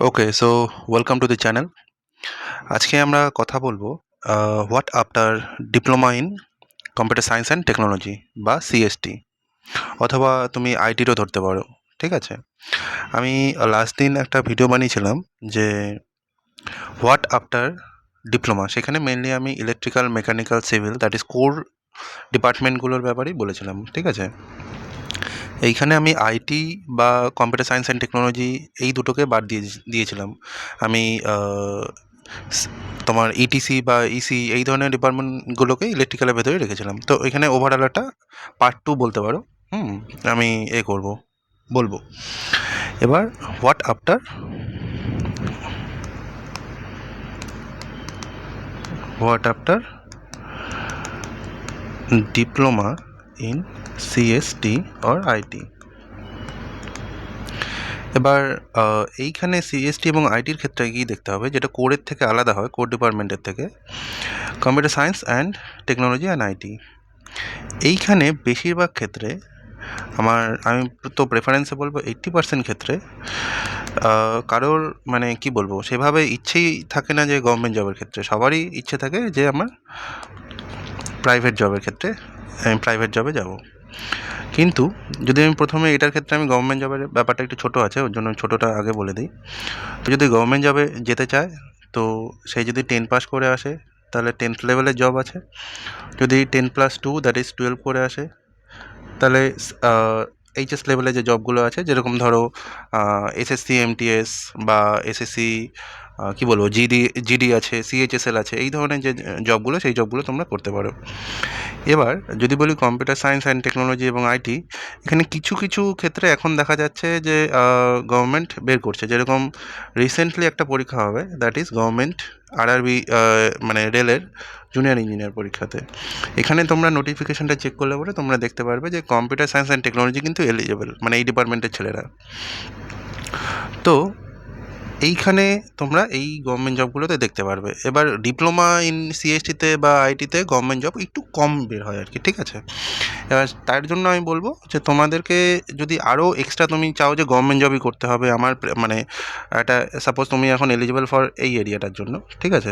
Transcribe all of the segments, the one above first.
Okay, so welcome to the channel. আজকে আমরা কথা বলবো what after diploma in computer science and technology বা সিএসটি, অথবা তুমি আইটিরও ধরতে পারো। ঠিক আছে, আমি লাস্ট দিন একটা ভিডিও বানিয়েছিলাম যে হোয়াট আফটার ডিপ্লোমা, সেখানে মেনলি আমি electrical, mechanical, civil, that is core ডিপার্টমেন্টগুলোর ব্যাপারেই বলেছিলাম। ঠিক আছে, এইখানে আমি আইটি বা কম্পিউটার সায়েন্স অ্যান্ড টেকনোলজি এই দুটোকে বাদ দিয়েছিলাম। আমি স- তোমার ইটিসি বা ইসি এই ধরনের ডিপার্টমেন্টগুলোকে ইলেকট্রিক্যালের ভেতরে রেখেছিলাম। তো এখানে ওভারঅল একটা পার্ট টু বলতে পারো। হুম, আমি বলবো এবার what after diploma in CST or IT. এবার এইখানে সিএসটি এবং আইটির ক্ষেত্রে কি দেখতে হবে, যেটা কোরের থেকে আলাদা হয়, কোর ডিপার্টমেন্টের থেকে, computer science and technology and IT. এইখানে বেশিরভাগ ক্ষেত্রে আমি তো প্রেফারেন্সে বলবো 80% ক্ষেত্রে কারোর মানে কি বলবো, সেভাবে ইচ্ছেই থাকে না যে গভর্নমেন্ট জবের ক্ষেত্রে। সবারই ইচ্ছে থাকে যে আমার প্রাইভেট জবের ক্ষেত্রে আমি প্রাইভেট জবে যাব। কিন্তু যদি আমি প্রথমে এটার ক্ষেত্রে আমি গভর্নমেন্ট জবের ব্যাপারটা একটু ছোটো আছে, ওর জন্য ছোটোটা আগে বলে দিই। তো যদি গভর্নমেন্ট জবে যেতে চায়, তো সে যদি 10 পাস করে আসে তাহলে 10th লেভেলের জব আছে। যদি 10+2 দ্যাট ইজ 12 করে আসে তাহলে এইচএস লেভেলে যে জবগুলো আছে, যেরকম ধরো এসএসসি এমটিএস বা এসএসসি, কি বলবো, জিডি আছে, সিএইচএসএল আছে, এই ধরনের যে জবগুলো, সেই জবগুলো তোমরা করতে পারো। এবার যদি বলি কম্পিউটার সায়েন্স অ্যান্ড টেকনোলজি এবং আইটি, এখানে কিছু কিছু ক্ষেত্রে এখন দেখা যাচ্ছে যে গভর্নমেন্ট বের করছে। যেরকম রিসেন্টলি একটা পরীক্ষা হবে, দ্যাট ইজ গভর্নমেন্ট আরআরবি, মানে রেলের জুনিয়র ইঞ্জিনিয়ার পরীক্ষাতে। এখানে তোমরা নোটিফিকেশনটা চেক করলে পরে তোমরা দেখতে পারবে যে কম্পিউটার সায়েন্স অ্যান্ড টেকনোলজি কিন্তু এলিজেবল, মানে এই ডিপার্টমেন্টের ছেলেরা। তো এইখানে তোমরা এই গভর্নমেন্ট জবগুলোতে দেখতে পারবে। এবার ডিপ্লোমা ইন সিএসটিতে বা আইটিতে গভর্নমেন্ট জব একটু কম বের হয় আর কি। ঠিক আছে, এবার তার জন্য আমি বলবো যে তোমাদেরকে যদি আরও এক্সট্রা তুমি চাও যে গভর্নমেন্ট জবই করতে হবে, মানে একটা সাপোজ তুমি এখন এলিজিবল ফর এই এরিয়াটার জন্য, ঠিক আছে,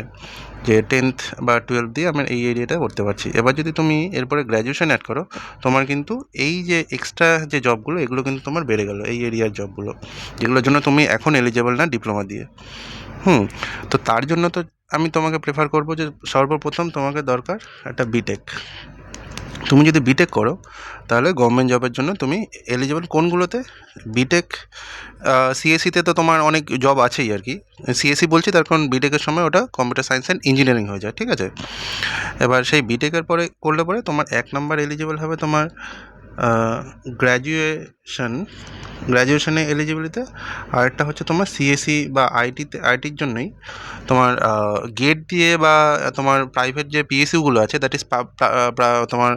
যে 10th বা 12th দিয়ে আমি এই এরিয়াটা করতে পারছি। এবার যদি তুমি এরপরে গ্র্যাজুয়েশন অ্যাড করো, তোমার কিন্তু এই যে এক্সট্রা যে জবগুলো, এগুলো কিন্তু তোমার বেড়ে গেল, এই এরিয়ার জবগুলো, যেগুলোর জন্য তুমি এখন এলিজেবল না ডিপ্লোমা দিয়ে। হুম, তো তার জন্য তো আমি তোমাকে প্রেফার করবো যে সর্বপ্রথম তোমাকে দরকার একটা বিটেক। তুমি যদি বিটেক করো তাহলে গভর্নমেন্ট জবের জন্য তুমি এলিজিবল কোনগুলোতে, বিটেক, সিএসসিতে তো তোমার অনেক জব আছেই আর কি। সিএসসি বলছি তার কারণ বিটেকের সময় ওটা কম্পিউটার সায়েন্স অ্যান্ড ইঞ্জিনিয়ারিং হয়ে যায়। ঠিক আছে, এবার সেই বিটেকের পরে করলে পরে তোমার 1 নম্বর এলিজিবল হবে তোমার গ্র্যাজুয়েশন, গ্র্যাজুয়েশনে এলিজিবিলিতে। আরেকটা হচ্ছে তোমার সিএসসি বা আইটির জন্যই তোমার গেট দিয়ে বা তোমার প্রাইভেট যে পিএসইউগুলো আছে, দ্যাট ইজ তোমার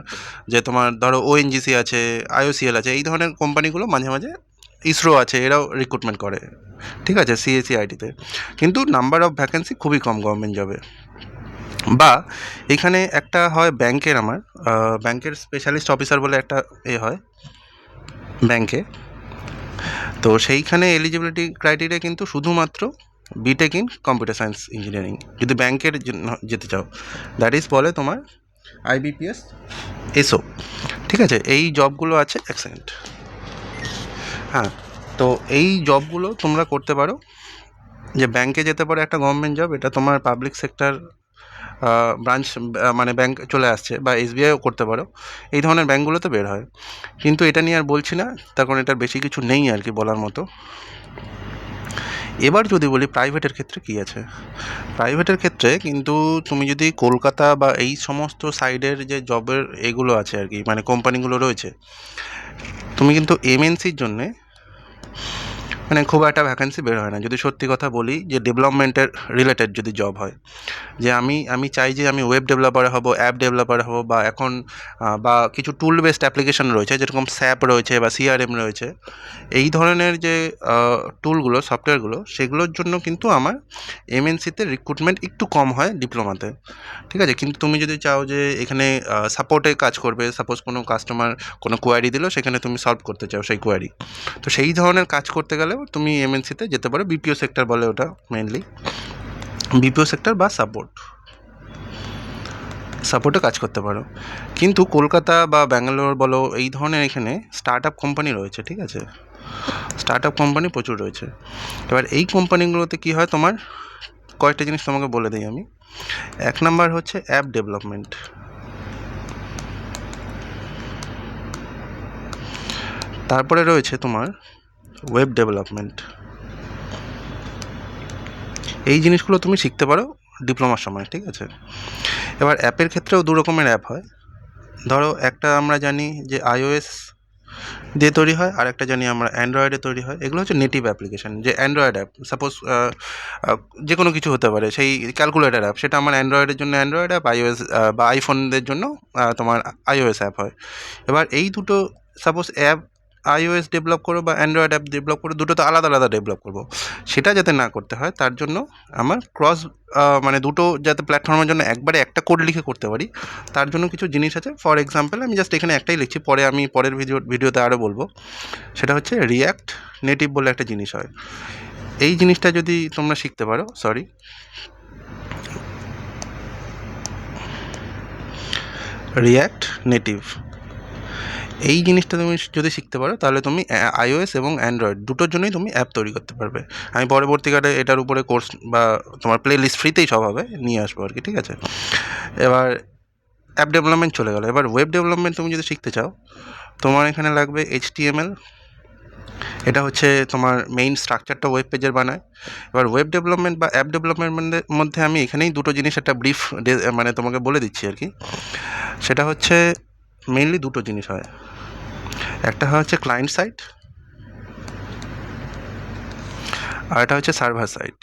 যে তোমার ধরো ওএনজিসি আছে, আইওসিএল আছে, এই ধরনের কোম্পানিগুলো মাঝে মাঝে, ইসরো আছে, এরাও রিক্রুটমেন্ট করে। ঠিক আছে, সিএসসি আইটিতে কিন্তু নাম্বার অফ ভ্যাকেন্সি খুবই কম গভর্নমেন্ট জবে। বা এখানে একটা হয় ব্যাংকের, আমার ব্যাংকের স্পেশালিস্ট অফিসার বলে একটা হয় ব্যাংকে। তো সেইখানে এলিজিবিলিটি ক্রাইটেরিয়া কিন্তু শুধুমাত্র BTech in computer science engineering, যদি ব্যাংকের জন্য যেতে চাও, দ্যাট ইজ বলে তোমার আইবিপিএস, এসও। ঠিক আছে, এই জবগুলো আছে। এক সেকেন্ড, হ্যাঁ, তো এই জবগুলো তোমরা করতে পারো। যে ব্যাংকে যেতে পারো একটা গভর্নমেন্ট জব, এটা তোমার পাবলিক সেক্টর ব্রাঞ্চ, মানে ব্যাংক চলে আসছে, বা এসবিআইও করতে পারো, এই ধরনের ব্যাঙ্কগুলোতে বের হয়। কিন্তু এটা নিয়ে আর বলছি না, তার কারণ এটার বেশি কিছু নেই আর কি বলার মতো। এবার যদি বলি প্রাইভেটের ক্ষেত্রে কী আছে, প্রাইভেটের ক্ষেত্রে কিন্তু তুমি যদি কলকাতা বা এই সমস্ত সাইডের যে জবের এগুলো আছে আর কি, মানে কোম্পানিগুলো রয়েছে, তুমি কিন্তু এমএনসির জন্যে মানে খুব একটা ভ্যাকেন্সি বের হয় না। যদি সত্যি কথা বলি, যে ডেভেলপমেন্টের রিলেটেড যদি জব হয়, যে আমি চাই যে আমি ওয়েব ডেভেলপার হব, অ্যাপ ডেভেলপার হব, বা এখন বা কিছু টুল বেসড অ্যাপ্লিকেশন রয়েছে, যেরকম স্যাপ রয়েছে বা সিআরএম রয়েছে, এই ধরনের যে টুলগুলো, সফটওয়্যারগুলো, সেগুলোর জন্য কিন্তু আমার এমএনসিতে রিক্রুটমেন্ট একটু কম হয় ডিপ্লোমাতে। ঠিক আছে, কিন্তু তুমি যদি চাও যে এখানে সাপোর্টে কাজ করবে, সাপোজ কোনো কাস্টমার কোনো কোয়ারি দিল, সেখানে তুমি সলভ করতে চাও সেই কোয়ারি, তো সেই ধরনের কাজ করতে গেলেও তুমি এমএনসিতে যেতে পারো, বিপিও সেক্টর বলে ওটা মেনলি, বিপিও সেক্টর বা সাপোর্টে কাজ করতে পারো। কিন্তু কলকাতা বা ব্যাঙ্গালোর বলো, এই ধরনের এখানে স্টার্ট আপ কোম্পানি রয়েছে, ঠিক আছে, স্টার্ট আপ কোম্পানি প্রচুর রয়েছে। এবার এই কোম্পানিগুলোতে কী হয়, তোমার কয়েকটা জিনিস তোমাকে বলে দিই আমি। 1 নাম্বার হচ্ছে অ্যাপ ডেভেলপমেন্ট, তারপরে রয়েছে তোমার ওয়েব ডেভেলপমেন্ট। এই জিনিসগুলো তুমি শিখতে পারো ডিপ্লোমার সময়, ঠিক আছে। এবার অ্যাপের ক্ষেত্রেও দু রকমের অ্যাপ হয়। ধরো একটা আমরা জানি যে iOS দিয়ে তৈরি হয়, আর একটা জানি আমরা অ্যান্ড্রয়েডে তৈরি হয়। এগুলো হচ্ছে নেটিভ অ্যাপ্লিকেশান, যে অ্যান্ড্রয়েড অ্যাপ, সাপোজ যে কোনো কিছু হতে পারে, সেই ক্যালকুলেটার অ্যাপ, সেটা আমার অ্যান্ড্রয়েডের জন্য অ্যান্ড্রয়েড অ্যাপ, iOS বা আইফোনদের জন্য তোমার iOS অ্যাপ হয়। এবার এই দুটো সাপোজ অ্যাপ iOS ডেভেলপ করো বা অ্যান্ড্রয়েড অ্যাপ ডেভেলপ করো, দুটো তো আলাদা আলাদা ডেভেলপ করবো। সেটা যাতে না করতে হয় তার জন্য আমার মানে দুটো যাতে প্ল্যাটফর্মের জন্য একবারে একটা কোড লিখে করতে পারি, তার জন্য কিছু জিনিস আছে। ফর এক্সাম্পল আমি জাস্ট এখানে একটাই লিখছি, পরে আমি পরের ভিডিওতে আরও বলবো। সেটা হচ্ছে রিয়্যাক্ট নেটিভ বলে একটা জিনিস হয়। এই জিনিসটা যদি তোমরা শিখতে পারো, রিয়্যাক্ট নেটিভ, এই জিনিসটা তুমি যদি শিখতে পারো তাহলে তুমি iOS এবং অ্যান্ড্রয়েড দুটোর জন্যই তুমি অ্যাপ তৈরি করতে পারবে। আমি পরবর্তীকালে এটার উপরে কোর্স বা তোমার প্লে লিস্ট ফ্রিতেই সব হবে, নিয়ে আসবো আর কি, ঠিক আছে। এবার অ্যাপ ডেভেলপমেন্ট চলে গেলো। এবার ওয়েব ডেভেলপমেন্ট তুমি যদি শিখতে চাও, তোমার এখানে লাগবে HTML। এটা হচ্ছে তোমার মেইন স্ট্রাকচারটা ওয়েব পেজের বানায়। এবার ওয়েব ডেভেলপমেন্ট বা অ্যাপ ডেভেলপমেন্টের মধ্যে আমি এখানেই দুটো জিনিস একটা ব্রিফ মানে তোমাকে বলে দিচ্ছি আর কি। সেটা হচ্ছে মেইনলি দুটো জিনিস হয়, একটা হচ্ছে ক্লায়েন্ট সাইড, আর এটা হচ্ছে সার্ভার সাইড।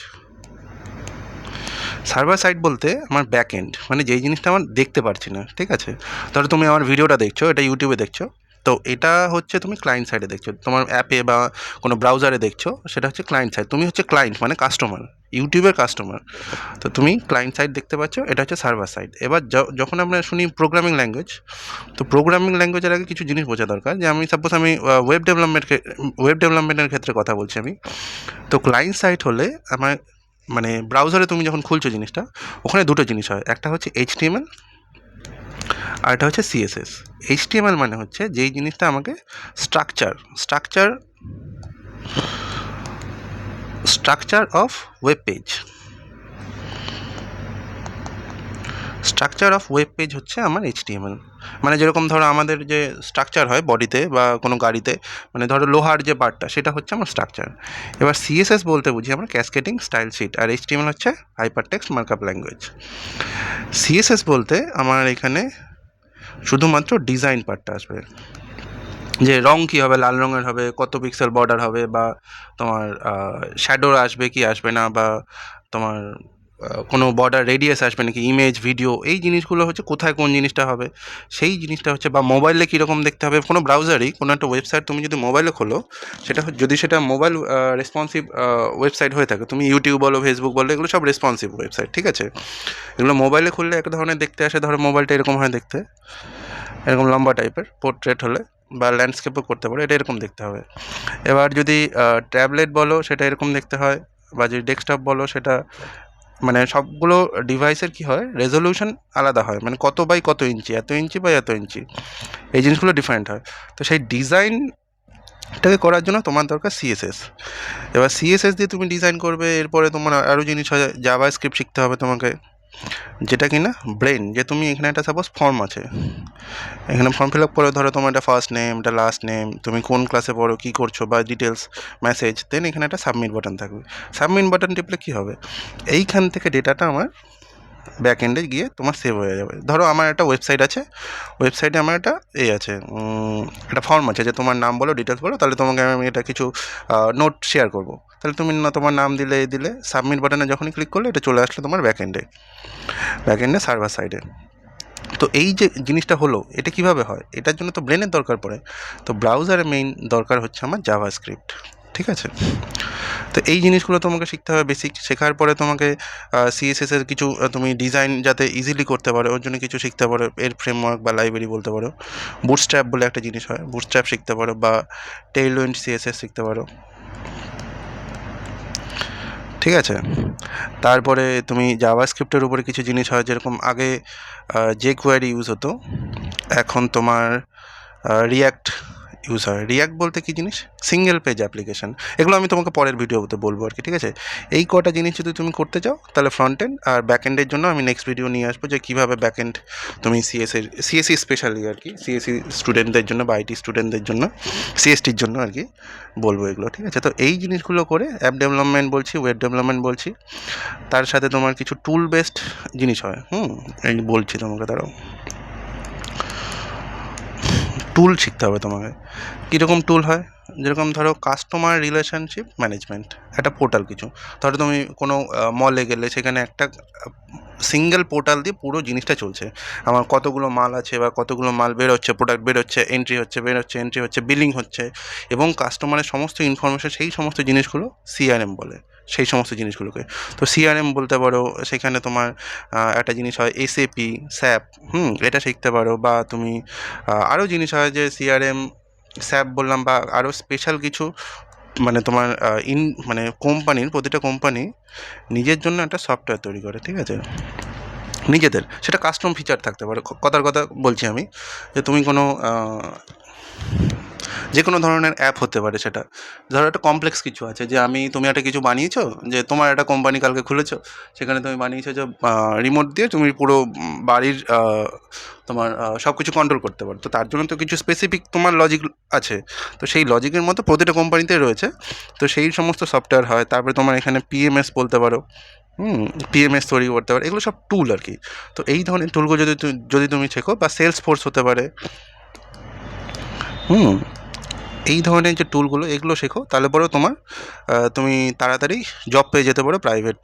সার্ভার সাইড বলতে আমার ব্যাক এন্ড, মানে যেই জিনিসটা আমার দেখতে পারছি না, ঠিক আছে। ধরো তুমি আমার ভিডিওটা দেখছো, এটা ইউটিউবে দেখছো, তো এটা হচ্ছে তুমি ক্লায়েন্ট সাইডে দেখছো, তোমার অ্যাপে বা কোনো ব্রাউজারে দেখছো, সেটা হচ্ছে ক্লায়েন্ট সাইড। তুমি হচ্ছে ক্লায়েন্ট মানে কাস্টমার, ইউটিউবের কাস্টমার, তো তুমি ক্লায়েন্ট সাইড দেখতে পাচ্ছ, এটা হচ্ছে সার্ভার সাইড। এবার যখন আমরা শুনি প্রোগ্রামিং ল্যাঙ্গুয়েজ, তো প্রোগ্রামিং ল্যাঙ্গুয়েজের আগে কিছু জিনিস বোঝা দরকার, যে আমি সাপোজ আমি ওয়েব ডেভেলপমেন্টের ক্ষেত্রে কথা বলছি আমি। তো ক্লায়েন্ট সাইড হলে আমার মানে ব্রাউজারে তুমি যখন খুলছো জিনিসটা, ওখানে দুটো জিনিস হয়, একটা হচ্ছে HTML আর একটা হচ্ছে CSS। HTML মানে হচ্ছে যেই জিনিসটা আমাকে structure of web page, structure of web page হচ্ছে আমার HTML। মানে যেরকম ধরো আমাদের যে স্ট্রাকচার হয় বডিতে বা কোনো গাড়িতে, মানে ধরো লোহার যে পার্টটা, সেটা হচ্ছে আমার স্ট্রাকচার। এবার CSS বলতে বুঝি আমরা ক্যাসকেডিং স্টাইল শিট, আর HTML হচ্ছে হাইপারটেক্সট মার্কআপ ল্যাঙ্গুয়েজ। CSS বলতে আমার এখানে শুধুমাত্র ডিজাইন পার্টটা আসবে, যে রং কী হবে, লাল রঙের হবে, কত পিক্সেল বর্ডার হবে, বা তোমার শ্যাডো আসবে কি আসবে না, বা তোমার কোনো বর্ডার রেডিয়াস আসবে নাকি, ইমেজ ভিডিও, এই জিনিসগুলো হচ্ছে কোথায় কোন জিনিসটা হবে সেই জিনিসটা হচ্ছে, বা মোবাইলে কীরকম দেখতে হবে। কোনো ব্রাউজারই কোনো একটা ওয়েবসাইট তুমি যদি মোবাইলে খোলো, যদি সেটা মোবাইল রেসপন্সিভ ওয়েবসাইট হয়ে থাকে, তুমি ইউটিউব বলো, ফেসবুক বলো, এগুলো সব রেসপন্সিভ ওয়েবসাইট, ঠিক আছে। এগুলো মোবাইলে খুললে এক ধরনের দেখতে আসে, ধরো মোবাইলটা এরকম হয় দেখতে, এরকম লম্বা টাইপের, পোর্ট্রেট হলে বা ল্যান্ডস্কেপও করতে পারো, এটা এরকম দেখতে হবে। এবার যদি ট্যাবলেট বলো, সেটা এরকম দেখতে হয়, বা যদি ডেস্কটপ বলো, সেটা মানে সবগুলো ডিভাইসের কী হয়, রেজলিউশন আলাদা হয়, মানে কত বাই কত ইঞ্চি, এত ইঞ্চি বাই এত ইঞ্চি, এই জিনিসগুলো ডিফারেন্ট হয়। তো সেই ডিজাইনটাকে করার জন্য তোমার দরকার CSS। এবার CSS দিয়ে তুমি ডিজাইন করবে, এরপরে তোমার আরও জিনিস হয়, জাভা স্ক্রিপ্ট শিখতে হবে তোমাকে, যেটা কি না ব্রেন, যে তুমি এখানে একটা সাপোজ ফর্ম আছে, এখানে ফর্ম ফিল আপ করে, ধরো তোমার একটা ফার্স্ট নেম, একটা লাস্ট নেম, তুমি কোন ক্লাসে পড়ো, কী করছো, বা ডিটেলস মেসেজ, দেন এখানে একটা সাবমিট বাটন থাকবে। সাবমিট বাটন টিপলে কী হবে, এইখান থেকে ডেটাটা আমার ব্যাক এন্ডে গিয়ে তোমার সেভ হয়ে যাবে। ধরো আমার একটা ওয়েবসাইট আছে, ওয়েবসাইটে আমার একটা আছে, একটা ফর্ম আছে, যে তোমার নাম বলো, ডিটেলস বলো, তাহলে তোমাকে আমি এটা কিছু নোট শেয়ার করবো, তাহলে তুমি তোমার নাম দিলে সাবমিট বাটনে যখনই ক্লিক করলে এটা চলে আসলো তোমার ব্যাক এন্ডে সার্ভার সাইডে। তো এই যে জিনিসটা হলো, এটা কিভাবে হয়, এটার জন্য তো ব্রেনের দরকার পড়ে। তো ব্রাউজারে মেইন দরকার হচ্ছে আমার জাভা স্ক্রিপ্ট, ঠিক আছে। তো এই জিনিসগুলো তোমাকে শিখতে হবে বেসিক। শেখার পরে তোমাকে CSS এর কিছু তুমি ডিজাইন যাতে ইজিলি করতে পারো, ওর জন্য কিছু শিখতে পারো, এর ফ্রেমওয়ার্ক বা লাইব্রেরি বলতে পারো। বুটস্ট্র্যাপ বলে একটা জিনিস হয়, বুটস্ট্র্যাপ শিখতে পারো, বা টেইলউইন্ড CSS শিখতে পারো। ঠিক আছে। তারপরে তুমি জাভাস্ক্রিপ্টের উপরে কিছু জিনিস হয়, যেরকম আগে যে কোয়ারি ইউজ হতো, এখন তোমার রিয়াক্ট ইউজ হয়। রিয়াক্ট বলতে কী জিনিস? Single page application. এগুলো আমি তোমাকে পরের ভিডিওতে বলবো আর কি, ঠিক আছে। এই কটা জিনিস যদি তুমি করতে চাও তাহলে ফ্রন্ট এন্ড আর ব্যাক এন্ডের জন্য আমি নেক্সট ভিডিও নিয়ে আসবো, যে কীভাবে ব্যাক এন্ড তুমি সিএসসি স্পেশালি আর কি, সিএসসি স্টুডেন্টদের জন্য বা আইটি স্টুডেন্টদের জন্য, সিএসটির জন্য আর কি বলবো এগুলো, ঠিক আছে। তো এই জিনিসগুলো করে অ্যাপ ডেভেলপমেন্ট বলছি, ওয়েব ডেভেলপমেন্ট বলছি, তার সাথে তোমার কিছু টুল বেসড জিনিস হয়। এই বলছি তোমাকে, দাঁড়াও। টুল শিখতে হবে তোমাকে। কীরকম টুল হয়? যেরকম ধরো কাস্টমার রিলেশনশিপ ম্যানেজমেন্ট, একটা পোর্টাল কিছু। ধরো তুমি কোনো মলে গেলে, সেখানে একটা সিঙ্গেল পোর্টাল দিয়ে পুরো জিনিসটা চলছে। আমার কতগুলো মাল আছে বা কতগুলো মাল বেরোচ্ছে, প্রোডাক্ট বেরোচ্ছে, এন্ট্রি হচ্ছে, বেরোচ্ছে, এন্ট্রি হচ্ছে, বিলিং হচ্ছে, এবং কাস্টমারের সমস্ত ইনফরমেশন, সেই সমস্ত জিনিসগুলো সিআরএম বলে, সেই সমস্ত জিনিসগুলোকে। তো সিআরএম বলতে পারো, সেখানে তোমার একটা জিনিস হয় এসএপি, স্যাপ, এটা শিখতে পারো। বা তুমি আরও জিনিস হয় যে সিআরএম, স্যাপ বললাম, বা আরও স্পেশাল কিছু, মানে তোমার মানে কোম্পানির, প্রতিটা কোম্পানি নিজের জন্য একটা সফটওয়্যার তৈরি করে, ঠিক আছে, নিজেদের। সেটা কাস্টম ফিচার থাকতে পারে। কথার কথা বলছি আমি, যে তুমি কোনো যে কোনো ধরনের অ্যাপ হতে পারে সেটা। ধরো একটা কমপ্লেক্স কিছু আছে, যে তুমি একটা কিছু বানিয়েছো, যে তোমার একটা কোম্পানি কালকে খুলেছো, সেখানে তুমি বানিয়েছো যে রিমোট দিয়ে তুমি পুরো বাড়ির তোমার সব কিছু কন্ট্রোল করতে পারো। তো তার জন্য তো কিছু স্পেসিফিক তোমার লজিক আছে, তো সেই লজিকের মতো প্রতিটা কোম্পানিতে রয়েছে। তো সেই সমস্ত সফটওয়্যার হয়। তারপরে তোমার এখানে পিএমএস বলতে পারো, পিএমএস তৈরি করতে পারে। এগুলো সব টুল আর কি। তো এই ধরনের টুলগুলো যদি তুমি শেখো, বা সেলস ফোর্স হতে পারে, এই ধরনের যে টুলগুলো, এগুলো শেখো, তাহলে পরেও তুমি তাড়াতাড়ি জব পেয়ে যেতে পারো প্রাইভেট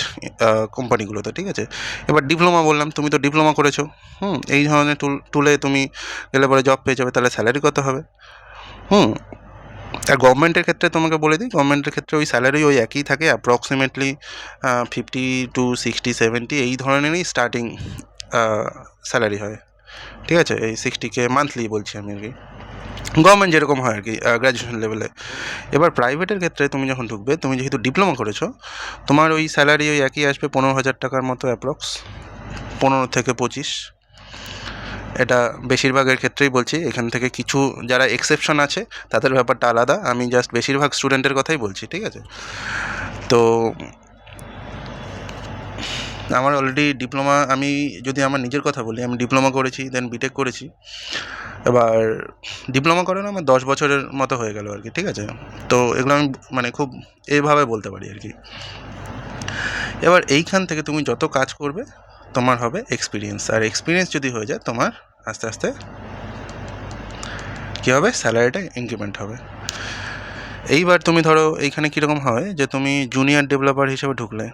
কোম্পানিগুলোতে, ঠিক আছে। এবার ডিপ্লোমা বললাম, তুমি তো ডিপ্লোমা করেছো, এই ধরনের টুলে তুমি গেলে পরে জব পেয়ে যাবে। তাহলে স্যালারি কত হবে? আর গভর্নমেন্টের ক্ষেত্রে তোমাকে বলে দিই, গভর্নমেন্টের ক্ষেত্রে ওই স্যালারি ওই একই থাকে, অ্যাপ্রক্সিমেটলি 50 to 60, 70 এই ধরনেরই স্টার্টিং স্যালারি হয়, ঠিক আছে। এই 60K মান্থলি বলছি আমি আর কি, গভর্নমেন্ট যেরকম হয় আর কি, গ্র্যাজুয়েশন লেভেলে। এবার প্রাইভেটের ক্ষেত্রে তুমি যখন ঢুকবে, তুমি যেহেতু ডিপ্লোমা করেছো, তোমার ওই স্যালারি ওই একই আসবে, 15,000 টাকার মতো অ্যাপ্রক্স, 15 থেকে 25। এটা বেশিরভাগের ক্ষেত্রেই বলছি, এখান থেকে কিছু যারা এক্সেপশন আছে তাদের ব্যাপারটা আলাদা, আমি জাস্ট বেশিরভাগ স্টুডেন্টের কথাই বলছি, ঠিক আছে। তো আমার অলরেডি ডিপ্লোমা, আমি যদি আমার নিজের কথা বলি, আমি ডিপ্লোমা করেছি, দেন বিটেক করেছি। এবার ডিপ্লোমা করানো আমার 10 বছরের মতো হয়ে গেল আর কি, ঠিক আছে। তো এগুলো আমি মানে খুব এইভাবে বলতে পারি আর কি। এবার এইখান থেকে তুমি যত কাজ করবে তোমার হবে এক্সপিরিয়েন্স, আর এক্সপিরিয়েন্স যদি হয়ে যায়, তোমার আস্তে আস্তে কী হবে, স্যালারিটা ইনক্রিমেন্ট হবে। এইবার তুমি ধরো এইখানে কীরকম হয়, যে তুমি জুনিয়র ডেভেলপার হিসেবে ঢুকলে,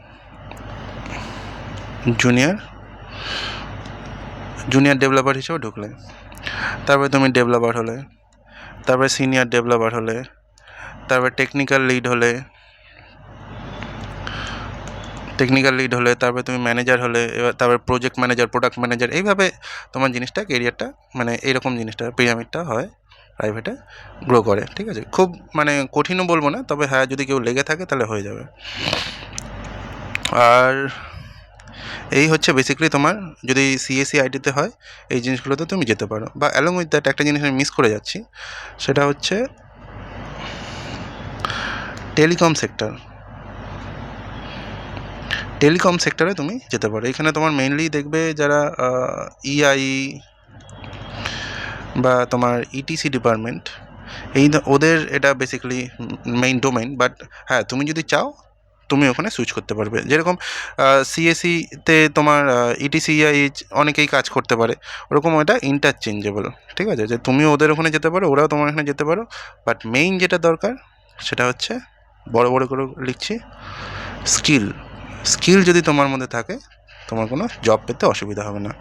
জুনিয়র ডেভেলপার হিসেবে ঢুকলে, তারপরে তুমি ডেভেলপার হলে, তারপরে সিনিয়র ডেভেলপার হলে, তারপরে টেকনিক্যাল লিড হলে, তারপরে তুমি ম্যানেজার হলে, এবার তারপরে প্রজেক্ট ম্যানেজার, প্রোডাক্ট ম্যানেজার, এইভাবে তোমার জিনিসটা, কেরিয়ারটা, মানে এইরকম জিনিসটা, পিরামিডটা হয়, প্রাইভেটে গ্রো করে, ঠিক আছে। খুব মানে কঠিনও বলবো না, তবে হ্যাঁ, যদি কেউ লেগে থাকে তাহলে হয়ে যাবে। আর এই হচ্ছে বেসিক্যালি তোমার, যদি সিএসসি আইটিতে হয়, এই জিনিসগুলোতে তুমি যেতে পারো। বা অ্যালং উইথ দ্যাট একটা জিনিস আমি মিস করে যাচ্ছি, সেটা হচ্ছে টেলিকম সেক্টরে তুমি যেতে পারো। এখানে তোমার মেইনলি দেখবে যারা ইআই বা তোমার ইটিসি ডিপার্টমেন্ট, ওদের এটা বেসিক্যালি মেইন ডোমেইন। বাট হ্যাঁ, তুমি যদি চাও তুমি ওখানে সুইচ করতে পারবে। যেরকম সিএসসিতে তোমার ইটিসি ইআই অনেকেই কাজ করতে পারে, ওরকম ওটা ইন্টারচেঞ্জেবল, ঠিক আছে। যে তুমি ওদের ওখানে যেতে পারো, ওরাও তোমার এখানে যেতে পারো। বাট মেইন যেটা দরকার সেটা হচ্ছে, বড় বড় করে লিখছি, স্কিল যদি তোমার মধ্যে থাকে, তোমার কোনো জব পেতে অসুবিধা হবে না।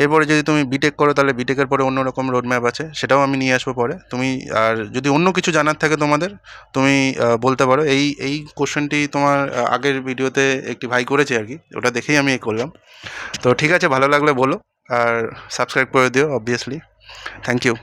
এরপরে যদি তুমি বিটেক করো, তাহলে বিটেকের পরে অন্যরকম রোডম্যাপ আছে, সেটাও আমি নিয়ে আসবো পরে। তুমি আর যদি অন্য কিছু জানার থাকে তোমাদের, তুমি বলতে পারো। এই কোশ্চেনটি তোমার আগের ভিডিওতে একটি ভাই করেছে আর কি, ওটা দেখেই আমি করলাম। তো ঠিক আছে, ভালো লাগলে বলো, আর সাবস্ক্রাইব করে দিও অবভিয়াসলি। Thank you.